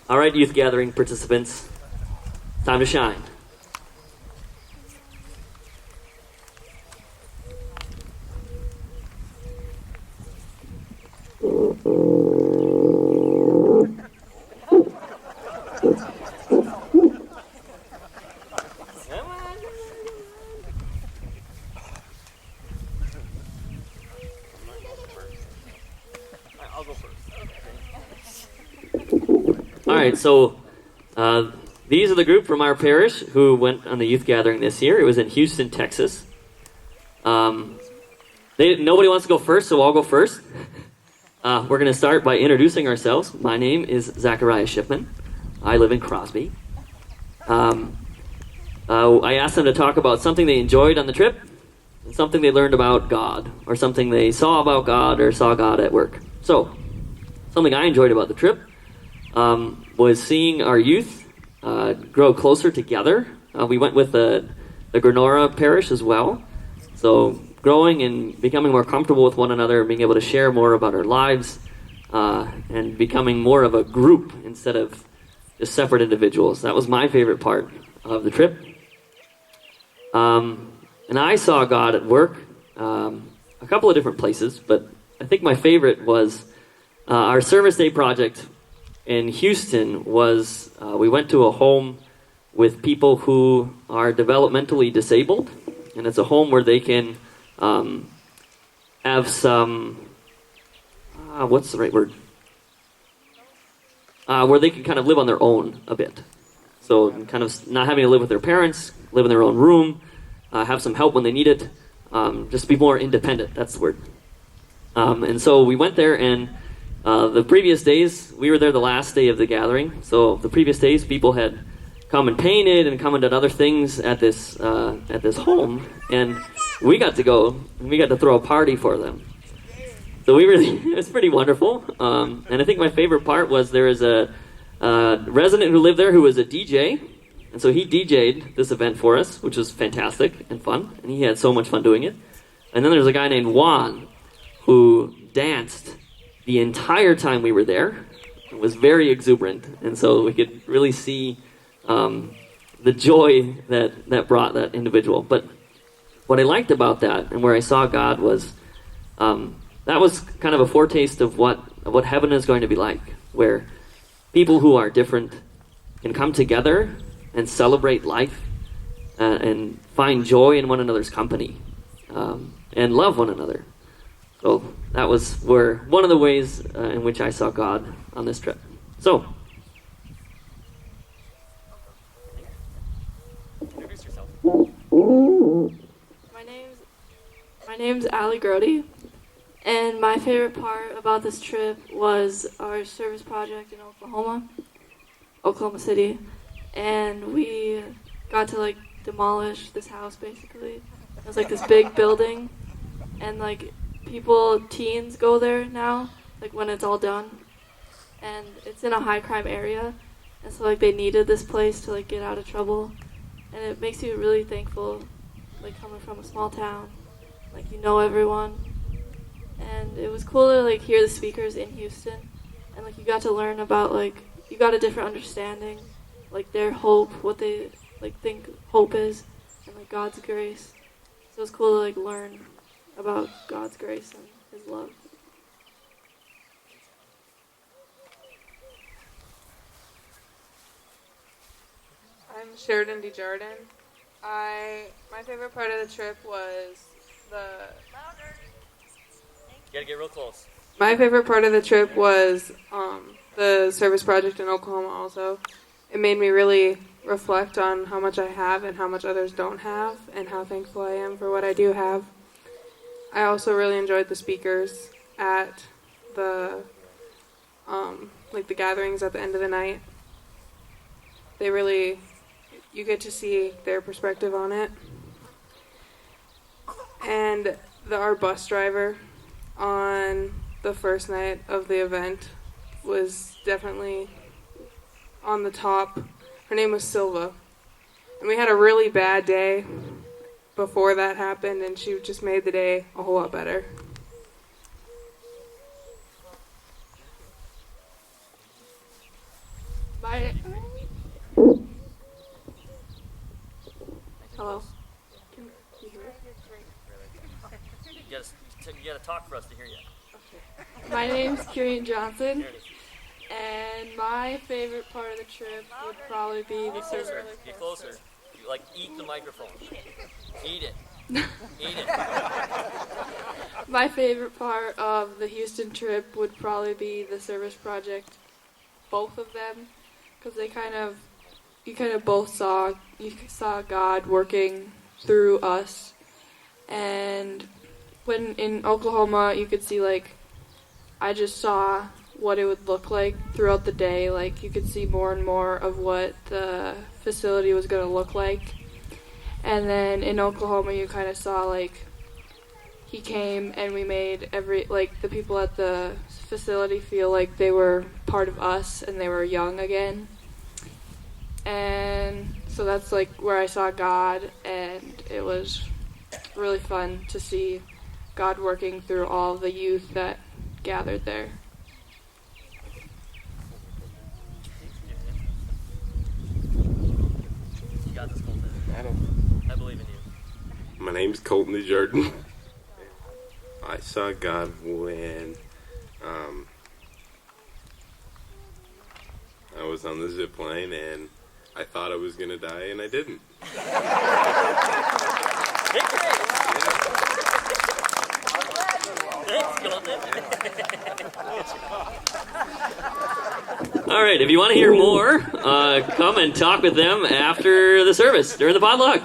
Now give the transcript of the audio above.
All right, youth gathering participants, time to shine. All right, so these are the group from our parish who went on the youth gathering this year. It was in Houston, Texas. Nobody wants to go first, so I'll go first. We're going to start by introducing ourselves. My name is Zachariah Shipman. I live in Crosby. I asked them to talk about something they enjoyed on the trip, and something they learned about God, or something they saw about God, or saw God at work. So, something I enjoyed about the trip was seeing our youth grow closer together. We went with the Granora parish as well. So growing and becoming more comfortable with one another, being able to share more about our lives, and becoming more of a group instead of just separate individuals. That was my favorite part of the trip. And I saw God at work a couple of different places, but I think my favorite was our service day project in Houston was we went to a home with people who are developmentally disabled, and it's a home where they can have some, what's the right word? Where they can kind of live on their own a bit. So kind of not having to live with their parents, live in their own room, have some help when they need it, just be more independent, that's the word. And so we went there, and the previous days, we were there the last day of the gathering, so the previous days people had come and painted and come and done other things at this home, and we got to go, and we got to throw a party for them. So it was pretty wonderful, and I think my favorite part was there was a resident who lived there who was a DJ, and so he DJ'd this event for us, which was fantastic and fun, and he had so much fun doing it. And then there's a guy named Juan who danced the entire time we were there. It was very exuberant, and so we could really see the joy that brought that individual. But what I liked about that, and where I saw God, was that was kind of a foretaste of what heaven is going to be like, where people who are different can come together and celebrate life and find joy in one another's company and love one another. So that was one of the ways in which I saw God on this trip. So, introduce yourself. My name's Allie Grody, and my favorite part about this trip was our service project in Oklahoma City, and we got to demolish this house basically. It was this big building, and teens go there now, when it's all done, and it's in a high crime area, and so they needed this place to get out of trouble, and it makes you really thankful, coming from a small town, you know everyone, and it was cool to hear the speakers in Houston, and you got to learn about you got a different understanding, their hope, what they think hope is, and God's grace. So it's cool to learn about God's grace and His love. I'm Sheridan DeJarden. My favorite part of the trip was You gotta get real close. My favorite part of the trip was the service project in Oklahoma also. It made me really reflect on how much I have and how much others don't have, and how thankful I am for what I do have. I also really enjoyed the speakers at the the gatherings at the end of the night. You get to see their perspective on it. And our bus driver on the first night of the event was definitely on the top. Her name was Silva. And we had a really bad day before that happened, and she just made the day a whole lot better. My Hello. You gotta talk for us to hear you. My name's Kieran Johnson, and my favorite part of the trip would probably be the Closer. service. Get closer. You, like, eat the microphone. Eat it. Eat it. My favorite part of the Houston trip would probably be the service project, both of them, because you kind of both saw God working through us, and when in Oklahoma you could see I just saw what it would look like throughout the day. Like you could see more and more of what the facility was going to look like. And then in Oklahoma, you kind of saw he came and we made the people at the facility feel like they were part of us and they were young again. And so that's where I saw God, and it was really fun to see God working through all the youth that gathered there. You got this, Colton. I believe in you. My name's Colton DeJarden. I saw God when I was on the zip line and I thought I was going to die and I didn't. All right, if you want to hear more, come and talk with them after the service, during the potluck.